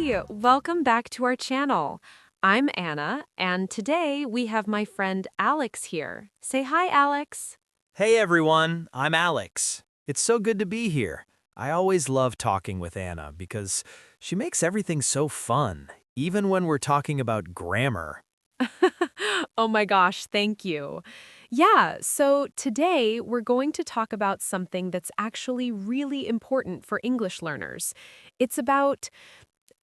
Hey, welcome back to our channel. I'm Anna, and today we have my friend Alex here. Say hi, Alex. Hey everyone, I'm Alex. It's so good to be here. I always love talking with Anna because she makes everything so fun, even when we're talking about grammar. Oh my gosh, thank you. Yeah, so today we're going to talk about something that's actually really important for English learners. It's about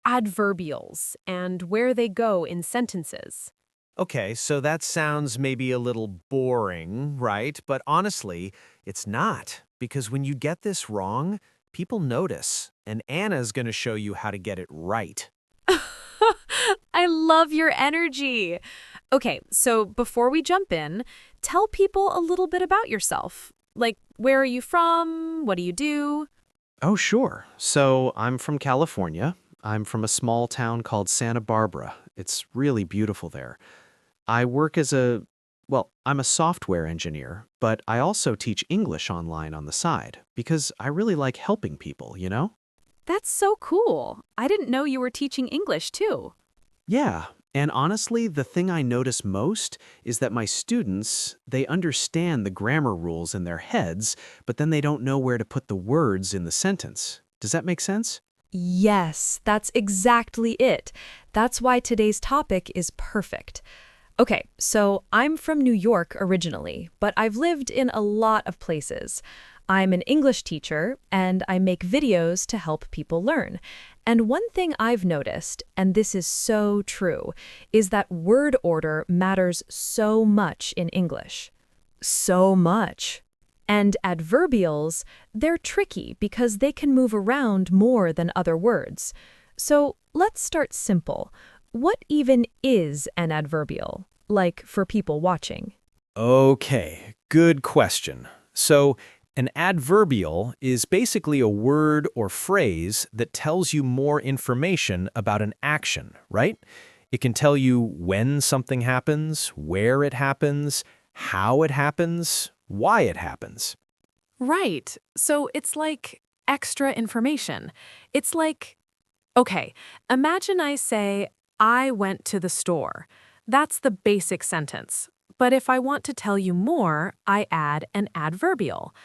adverbials and where they go in sentences. Okay, so that sounds maybe a little boring, right? But honestly, it's not, because when you get this wrong, people notice, and Anna's going to show you how to get it right. I love your energy. Okay, so before we jump in, tell people a little bit about yourself. Like, where are you from? What do you do? Oh, sure. So I'm from California. I'm from a small town called Santa Barbara. It's really beautiful there. I work I'm a software engineer, but I also teach English online on the side because I really like helping people? That's so cool. I didn't know you were teaching English too. Yeah. And honestly, the thing I notice most is that my students, they understand the grammar rules in their heads, but then they don't know where to put the words in the sentence. Does that make sense? Yes, that's exactly it. That's why today's topic is perfect. Okay, so I'm from New York originally, but I've lived in a lot of places. I'm an English teacher, and I make videos to help people learn. And one thing I've noticed, and this is so true, is that word order matters so much in English. So much. And adverbials, they're tricky because they can move around more than other words. So let's start simple. What even is an adverbial, like for people watching? Okay, good question. So, an adverbial is basically a word or phrase that tells you more information about an action, right? It can tell you when something happens, where it happens, how it happens, why it happens. Right. So it's like extra information. It's like, okay, imagine I say, I went to the store. That's the basic sentence. But if I want to tell you more, I add an adverbial.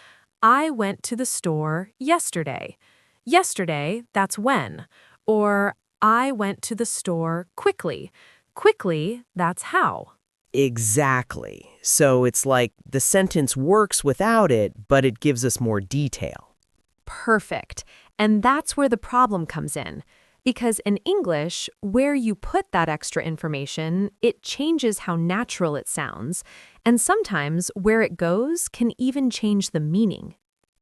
I went to the store yesterday. Yesterday, that's when. Or I went to the store quickly. Quickly, that's how. Exactly. So it's like the sentence works without it, but it gives us more detail. Perfect. And that's where the problem comes in. Because in English, where you put that extra information, it changes how natural it sounds. And sometimes where it goes can even change the meaning.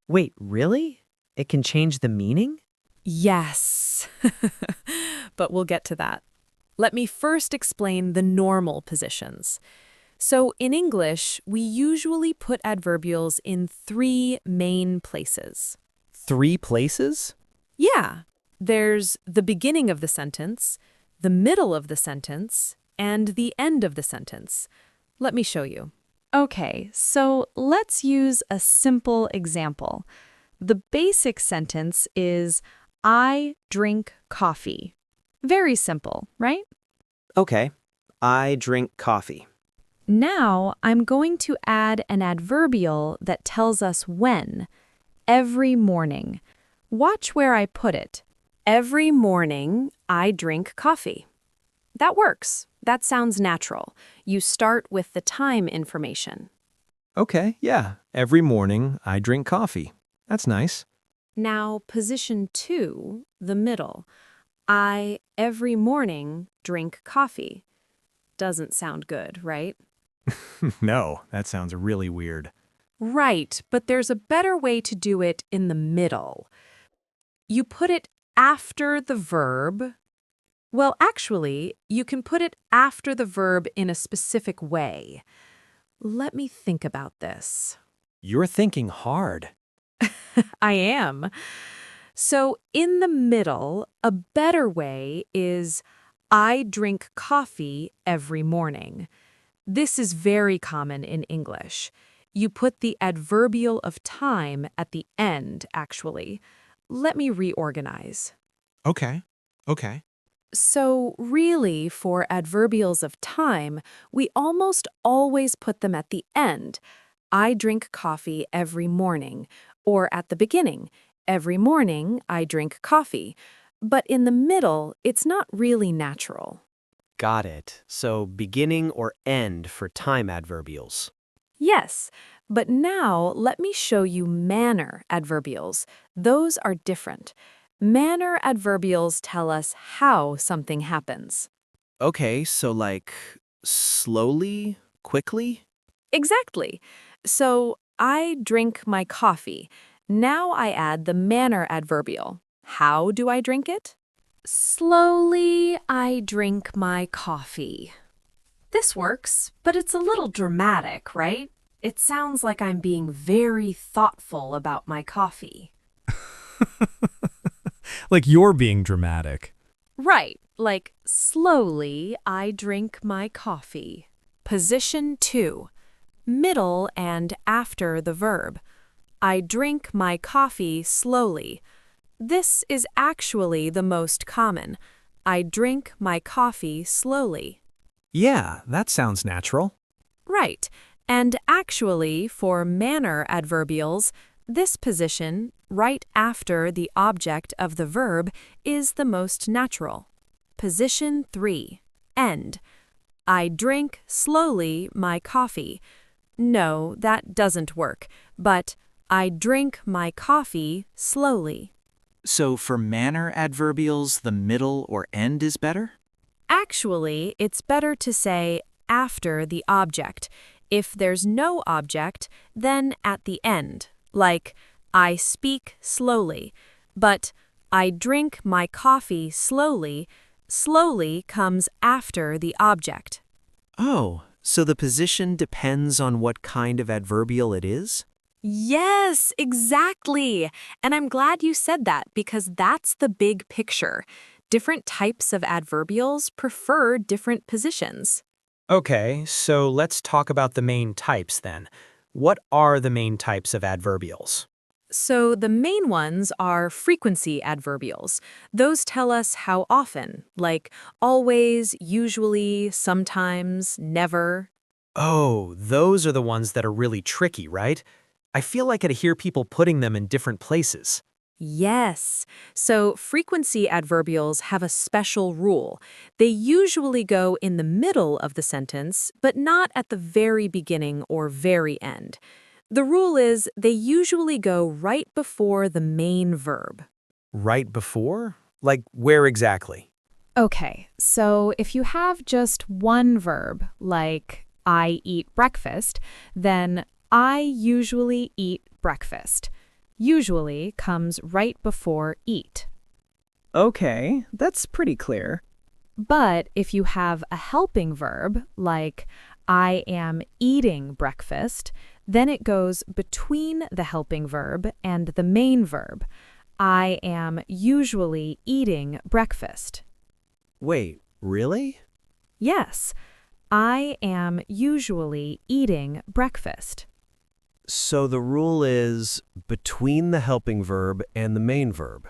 Wait, really? It can change the meaning? Yes. But we'll get to that. Let me first explain the normal positions. So in English, we usually put adverbials in three main places. 3 places? Yeah, there's the beginning of the sentence, the middle of the sentence, and the end of the sentence. Let me show you. Okay, so let's use a simple example. The basic sentence is, I drink coffee. Very simple, right? Okay. I drink coffee. Now I'm going to add an adverbial that tells us when. Every morning. Watch where I put it. Every morning, I drink coffee. That works. That sounds natural. You start with the time information. Okay, yeah, every morning I drink coffee. That's nice. Now, position 2, the middle. I, every morning, drink coffee. Doesn't sound good, right? No, that sounds really weird. Right, but there's a better way to do it in the middle. You put it after the verb. Well, actually, you can put it after the verb in a specific way. Let me think about this. You're thinking hard. I am. So, in the middle, a better way is I drink coffee every morning. This is very common in English. You put the adverbial of time at the end, actually. Let me reorganize. Okay. So really, for adverbials of time, we almost always put them at the end. I drink coffee every morning. Or at the beginning, every morning I drink coffee. But in the middle, it's not really natural. Got it. So beginning or end for time adverbials. Yes, but now let me show you manner adverbials. Those are different. Manner adverbials tell us how something happens. Okay, so like slowly, quickly? Exactly. So, I drink my coffee. Now I add the manner adverbial. How do I drink it? Slowly, I drink my coffee. This works, but it's a little dramatic, right? It sounds like I'm being very thoughtful about my coffee. Like you're being dramatic. Right, like slowly I drink my coffee. Position 2. Middle and after the verb. I drink my coffee slowly. This is actually the most common. I drink my coffee slowly. Yeah, that sounds natural. Right. And actually, for manner adverbials, this position, right after the object of the verb, is the most natural. Position 3. End. I drink slowly my coffee. No, that doesn't work, but I drink my coffee slowly. So for manner adverbials, the middle or end is better? Actually, it's better to say after the object. If there's no object, then at the end, like I speak slowly. But I drink my coffee slowly. Slowly comes after the object. Oh, so the position depends on what kind of adverbial it is? Yes, exactly. And I'm glad you said that because that's the big picture. Different types of adverbials prefer different positions. Okay, so let's talk about the main types then. What are the main types of adverbials? So the main ones are frequency adverbials. Those tell us how often, like always, usually, sometimes, never. Oh, those are the ones that are really tricky, right? I feel like I hear people putting them in different places. Yes. So frequency adverbials have a special rule. They usually go in the middle of the sentence, but not at the very beginning or very end. The rule is they usually go right before the main verb. Right before? Like where exactly? Okay, so if you have just one verb, like I eat breakfast, then I usually eat breakfast. Usually comes right before eat. Okay, that's pretty clear. But if you have a helping verb, like I am eating breakfast, then it goes between the helping verb and the main verb. I am usually eating breakfast. Wait, really? Yes, I am usually eating breakfast. So the rule is between the helping verb and the main verb.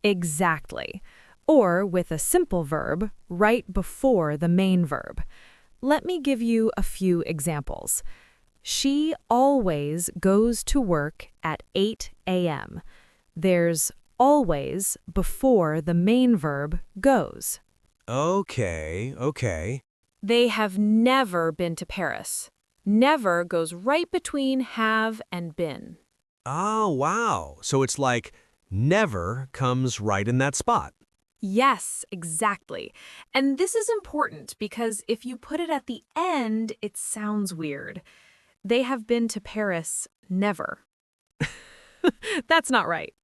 Exactly. Or with a simple verb right before the main verb. Let me give you a few examples. She always goes to work at 8 a.m. There's always before the main verb goes. Okay. They have never been to Paris. Never goes right between have and been. Oh, wow. So it's like never comes right in that spot. Yes, exactly. And this is important because if you put it at the end, it sounds weird. They have been to Paris never. That's not right.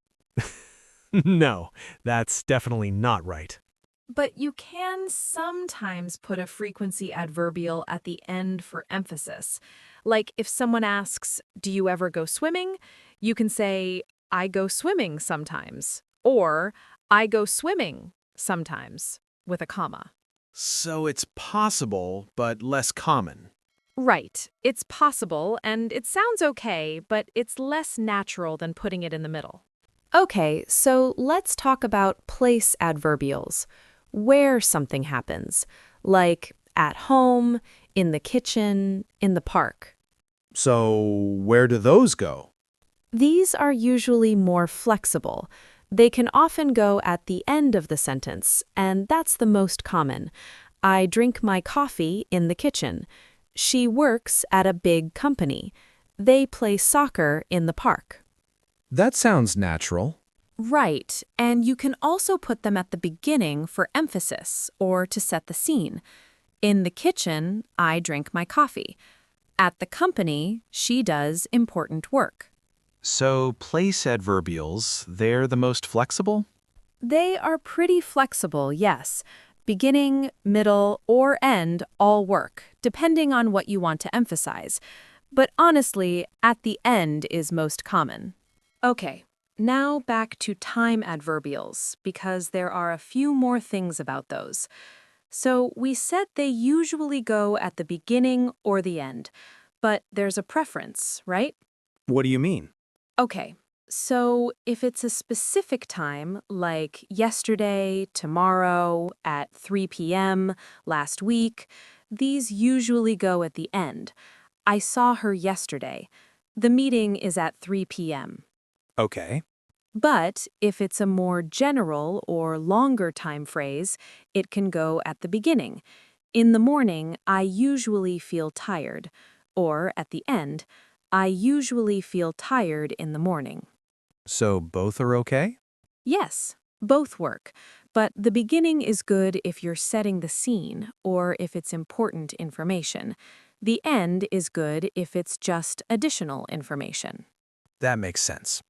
No, that's definitely not right. But you can sometimes put a frequency adverbial at the end for emphasis. Like if someone asks, "Do you ever go swimming?" You can say, "I go swimming sometimes." Or, "I go swimming sometimes," with a comma. So it's possible, but less common. Right. It's possible, and it sounds okay, but it's less natural than putting it in the middle. Okay, so let's talk about place adverbials. where something happens, like at home, in the kitchen, in the park. So, where do those go? These are usually more flexible. They can often go at the end of the sentence, and that's the most common. I drink my coffee in the kitchen. She works at a big company. They play soccer in the park. That sounds natural. Right, and you can also put them at the beginning for emphasis or to set the scene. In the kitchen, I drink my coffee. At the company, she does important work. So, place adverbials, they're the most flexible? They are pretty flexible, yes. Beginning, middle, or end all work, depending on what you want to emphasize. But honestly, at the end is most common. Okay, now back to time adverbials, because there are a few more things about those. So we said they usually go at the beginning or the end, but there's a preference, right? What do you mean? Okay, so if it's a specific time, like yesterday, tomorrow, at 3 p.m., last week, these usually go at the end. I saw her yesterday. The meeting is at 3 p.m. Okay. But if it's a more general or longer time phrase, it can go at the beginning. In the morning, I usually feel tired. Or at the end, I usually feel tired in the morning. So both are okay? Yes, both work, but the beginning is good if you're setting the scene or if it's important information. The end is good if it's just additional information. That makes sense.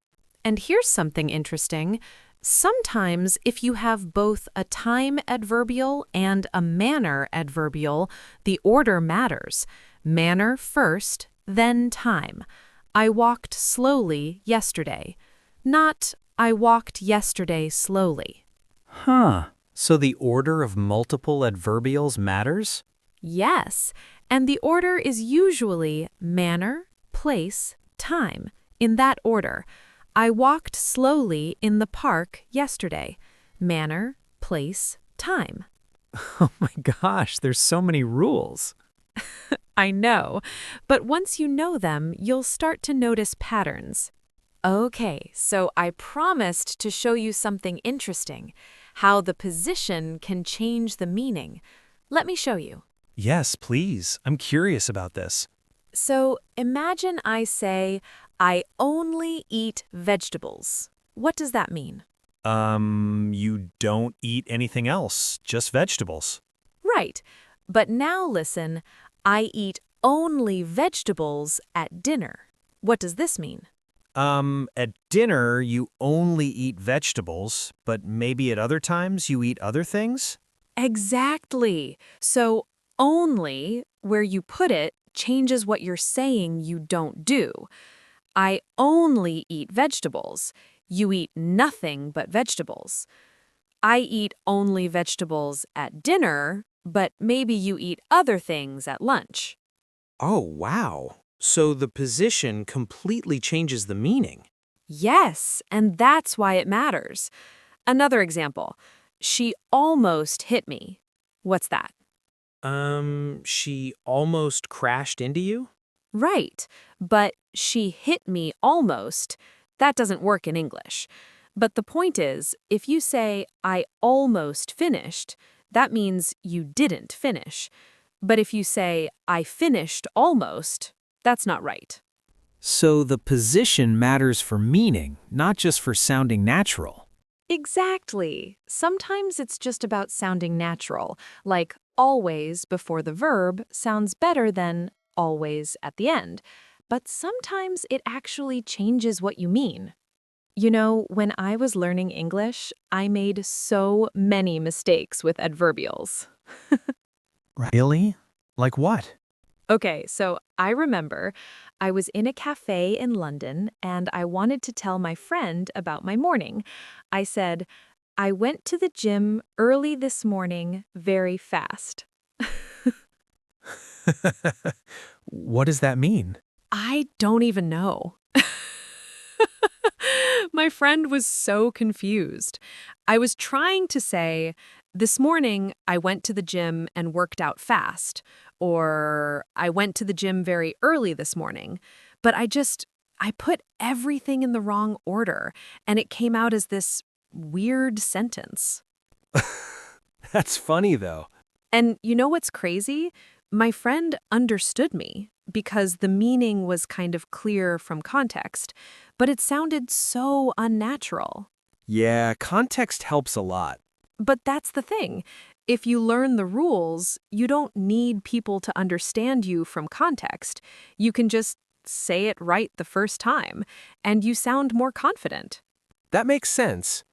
And here's something interesting. Sometimes if you have both a time adverbial and a manner adverbial, the order matters. Manner first, then time. I walked slowly yesterday. Not, I walked yesterday slowly. Huh. So the order of multiple adverbials matters? Yes, and the order is usually manner, place, time, in that order. I walked slowly in the park yesterday. Manner, place, time. Oh my gosh, there's so many rules. I know, but once you know them, you'll start to notice patterns. Okay, so I promised to show you something interesting, how the position can change the meaning. Let me show you. Yes, please. I'm curious about this. So imagine I say, I only eat vegetables. What does that mean? You don't eat anything else, just vegetables. Right, but now listen, I eat only vegetables at dinner. What does this mean? At dinner, you only eat vegetables, but maybe at other times you eat other things? Exactly. So only, where you put it, changes what you're saying you don't do. I only eat vegetables. You eat nothing but vegetables. I eat only vegetables at dinner, but maybe you eat other things at lunch. Oh, wow. So the position completely changes the meaning. Yes, and that's why it matters. Another example. She almost hit me. What's that? She almost crashed into you? Right, but she hit me almost. That doesn't work in English. But the point is, if you say, I almost finished, that means you didn't finish. But if you say, I finished almost, that's not right. So the position matters for meaning, not just for sounding natural. Exactly. Sometimes it's just about sounding natural, like always before the verb sounds better than always at the end. But sometimes it actually changes what you mean. You know, when I was learning English, I made so many mistakes with adverbials. Really? Like what? Okay, so I remember I was in a cafe in London and I wanted to tell my friend about my morning. I said, I went to the gym early this morning very fast. What does that mean? I don't even know. My friend was so confused. I was trying to say, This morning, I went to the gym and worked out fast. Or I went to the gym very early this morning. But I put everything in the wrong order, and it came out as this weird sentence. That's funny, though. And you know what's crazy? My friend understood me because the meaning was kind of clear from context, but it sounded so unnatural. Yeah, context helps a lot. But that's the thing. If you learn the rules, you don't need people to understand you from context. You can just say it right the first time, and you sound more confident. That makes sense.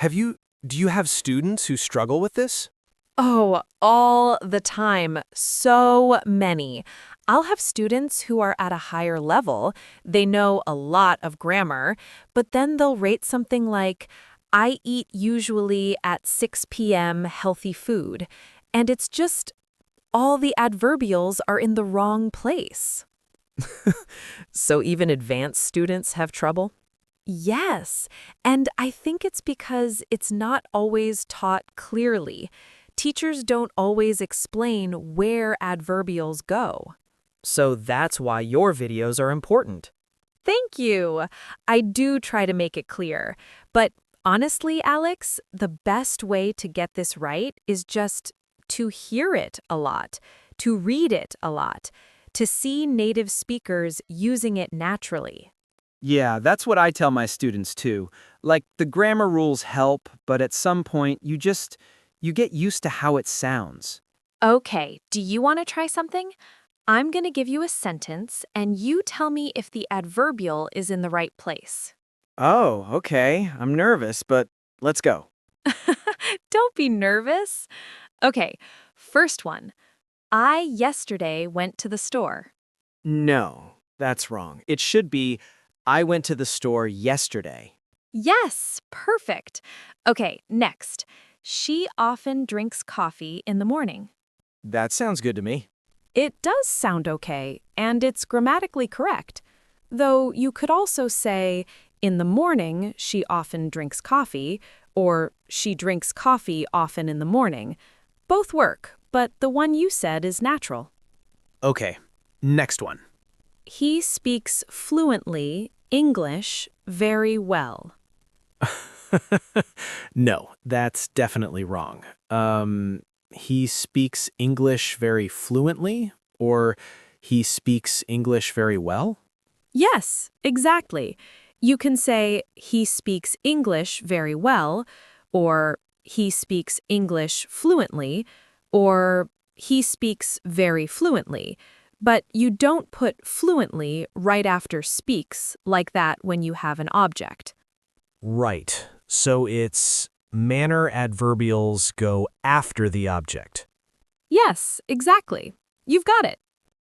Do you have students who struggle with this? Oh, all the time. So many. I'll have students who are at a higher level. They know a lot of grammar, but then they'll rate something like, I eat usually at 6 p.m. healthy food. And it's just all the adverbials are in the wrong place. So even advanced students have trouble? Yes, and I think it's because it's not always taught clearly. Teachers don't always explain where adverbials go. So that's why your videos are important. Thank you. I do try to make it clear. But honestly, Alex, the best way to get this right is just to hear it a lot, to read it a lot, to see native speakers using it naturally. Yeah, that's what I tell my students too. Like, the grammar rules help, but at some point, you get used to how it sounds. Okay, do you want to try something? I'm going to give you a sentence, and you tell me if the adverbial is in the right place. Oh, okay. I'm nervous, but let's go. Don't be nervous. Okay, first one. I yesterday went to the store. No, that's wrong. It should be, I went to the store yesterday. Yes, perfect. Okay, next. She often drinks coffee in the morning. That sounds good to me. It does sound okay, and it's grammatically correct. Though you could also say, in the morning, she often drinks coffee, or she drinks coffee often in the morning. Both work, but the one you said is natural. Okay, next one. He speaks fluently English very well. No, that's definitely wrong. He speaks English very fluently, or he speaks English very well? Yes, exactly. You can say, he speaks English very well, or he speaks English fluently, or he speaks very fluently. But you don't put fluently right after speaks like that when you have an object. Right. So it's manner adverbials go after the object. Yes, exactly. You've got it.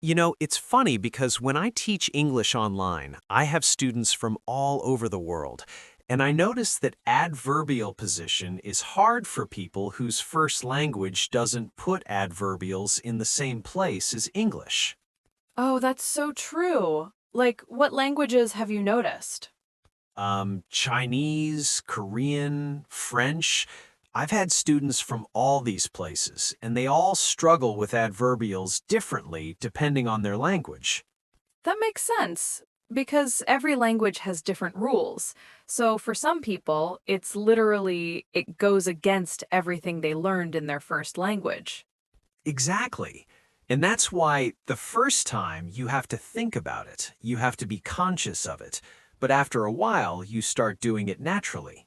You know, it's funny because when I teach English online, I have students from all over the world, and I notice that adverbial position is hard for people whose first language doesn't put adverbials in the same place as English. Oh, that's so true. Like, what languages have you noticed? Chinese, Korean, French. I've had students from all these places, and they all struggle with adverbials differently depending on their language. That makes sense, because every language has different rules. So for some people, it goes against everything they learned in their first language. Exactly. And that's why the first time you have to think about it, you have to be conscious of it, but after a while you start doing it naturally.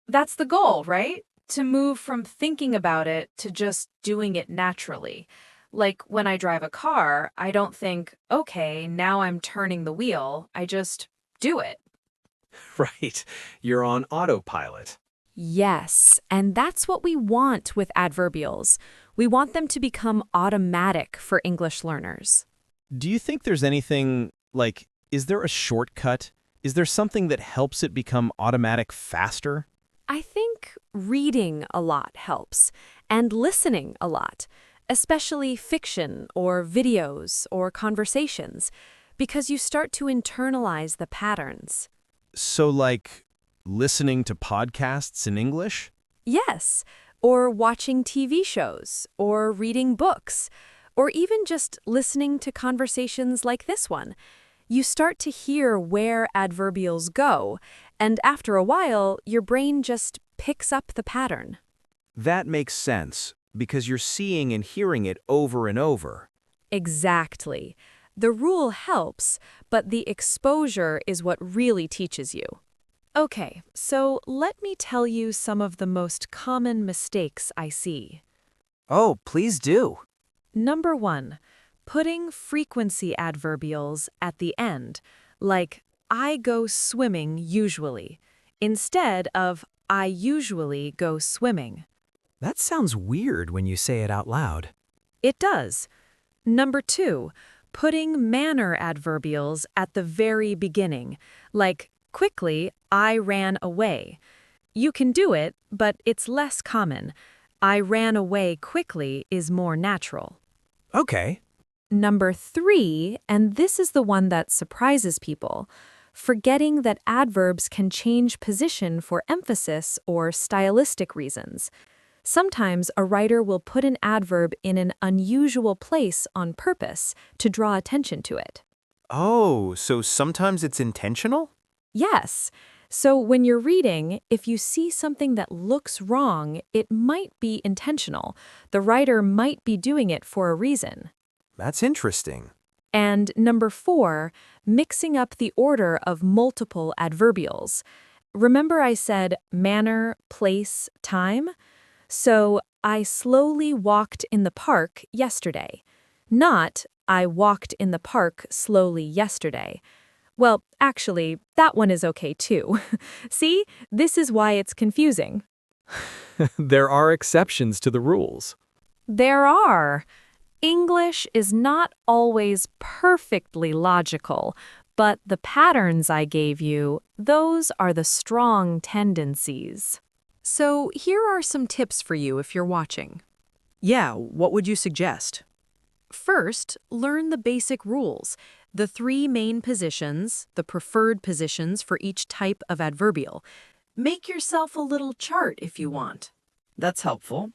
That's the goal, right? To move from thinking about it to just doing it naturally. Like when I drive a car, I don't think, okay, now I'm turning the wheel. I just do it. Right. You're on autopilot. Yes, and that's what we want with adverbials. We want them to become automatic for English learners. Do you think there's anything, like, is there a shortcut? Is there something that helps it become automatic faster? I think reading a lot helps, and listening a lot, especially fiction or videos or conversations, because you start to internalize the patterns. So, like, listening to podcasts in English? Yes, or watching TV shows, or reading books, or even just listening to conversations like this one. You start to hear where adverbials go, and after a while, your brain just picks up the pattern. That makes sense, because you're seeing and hearing it over and over. Exactly. The rule helps, but the exposure is what really teaches you. Okay, so let me tell you some of the most common mistakes I see. Oh, please do. Number 1, putting frequency adverbials at the end, like I go swimming usually, instead of I usually go swimming. That sounds weird when you say it out loud. It does. Number 2, putting manner adverbials at the very beginning, like quickly, I ran away. You can do it, but it's less common. I ran away quickly is more natural. Okay. Number 3, and this is the one that surprises people, forgetting that adverbs can change position for emphasis or stylistic reasons. Sometimes a writer will put an adverb in an unusual place on purpose to draw attention to it. Oh, so sometimes it's intentional? Yes. So when you're reading, if you see something that looks wrong, it might be intentional. The writer might be doing it for a reason. That's interesting. And number 4, mixing up the order of multiple adverbials. Remember I said manner, place, time? So I slowly walked in the park yesterday. Not I walked in the park slowly yesterday. Well, actually, that one is okay too. See, this is why it's confusing. There are exceptions to the rules. There are. English is not always perfectly logical, but the patterns I gave you, those are the strong tendencies. So here are some tips for you if you're watching. Yeah, what would you suggest? First, learn the basic rules, the 3 main positions, the preferred positions for each type of adverbial. Make yourself a little chart if you want. That's helpful.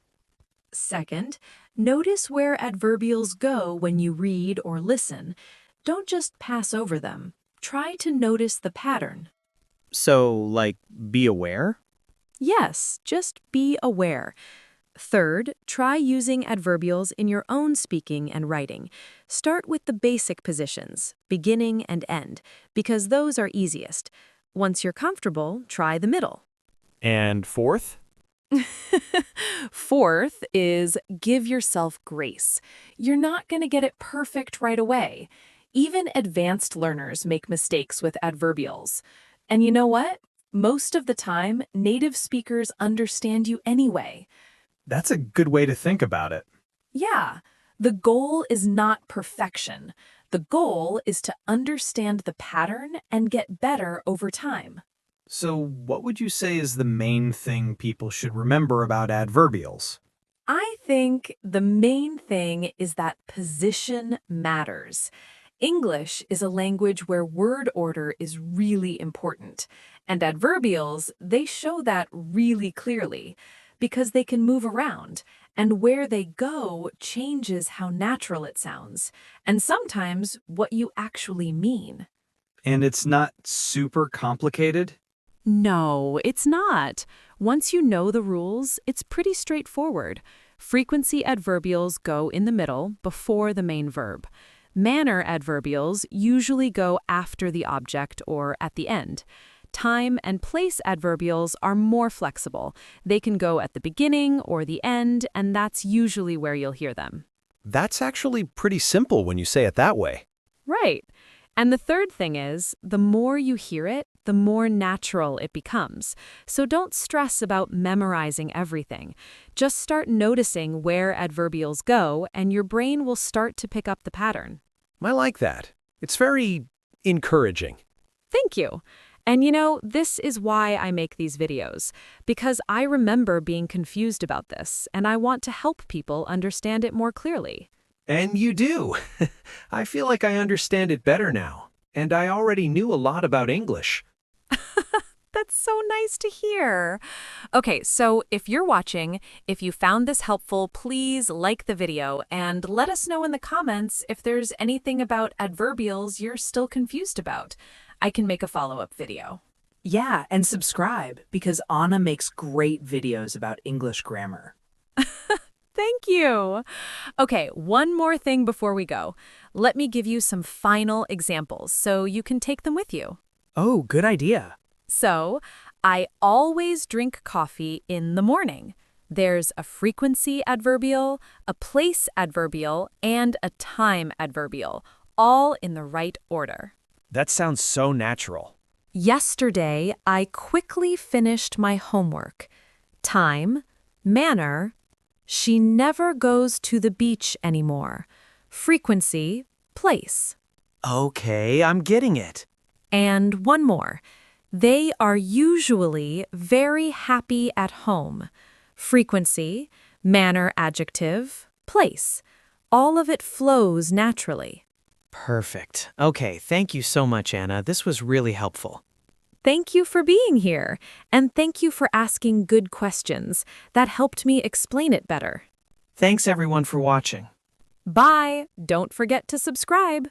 Second, notice where adverbials go when you read or listen. Don't just pass over them. Try to notice the pattern. So, like, be aware? Yes, just be aware. Third, try using adverbials in your own speaking and writing. Start with the basic positions, beginning and end, because those are easiest. Once you're comfortable, try the middle. And fourth? Fourth is give yourself grace. You're not going to get it perfect right away. Even advanced learners make mistakes with adverbials. And you know what? Most of the time, native speakers understand you anyway. That's a good way to think about it. Yeah, the goal is not perfection. The goal is to understand the pattern and get better over time. So what would you say is the main thing people should remember about adverbials? I think the main thing is that position matters. English is a language where word order is really important, and adverbials, they show that really clearly because they can move around, and where they go changes how natural it sounds, and sometimes what you actually mean. And it's not super complicated? No, it's not. Once you know the rules, it's pretty straightforward. Frequency adverbials go in the middle, before the main verb. Manner adverbials usually go after the object or at the end. Time and place adverbials are more flexible. They can go at the beginning or the end, and that's usually where you'll hear them. That's actually pretty simple when you say it that way. Right. And the third thing is, the more you hear it, the more natural it becomes. So don't stress about memorizing everything. Just start noticing where adverbials go, and your brain will start to pick up the pattern. I like that. It's very encouraging. Thank you. And you know, this is why I make these videos, because I remember being confused about this, and I want to help people understand it more clearly. And you do. I feel like I understand it better now. And I already knew a lot about English. That's so nice to hear. Okay, so if you're watching, if you found this helpful, please like the video and let us know in the comments if there's anything about adverbials you're still confused about. I can make a follow-up video. Yeah, and subscribe, because Anna makes great videos about English grammar. Thank you. Okay, one more thing before we go. Let me give you some final examples so you can take them with you. Oh, good idea. So, I always drink coffee in the morning. There's a frequency adverbial, a place adverbial, and a time adverbial, all in the right order. That sounds so natural. Yesterday, I quickly finished my homework. Time, manner, she never goes to the beach anymore. Frequency, place. Okay, I'm getting it. And one more. They are usually very happy at home. Frequency, manner adjective, place. All of it flows naturally. Perfect. Okay, thank you so much, Anna. This was really helpful. Thank you for being here, and thank you for asking good questions. That helped me explain it better. Thanks everyone for watching. Bye! Don't forget to subscribe.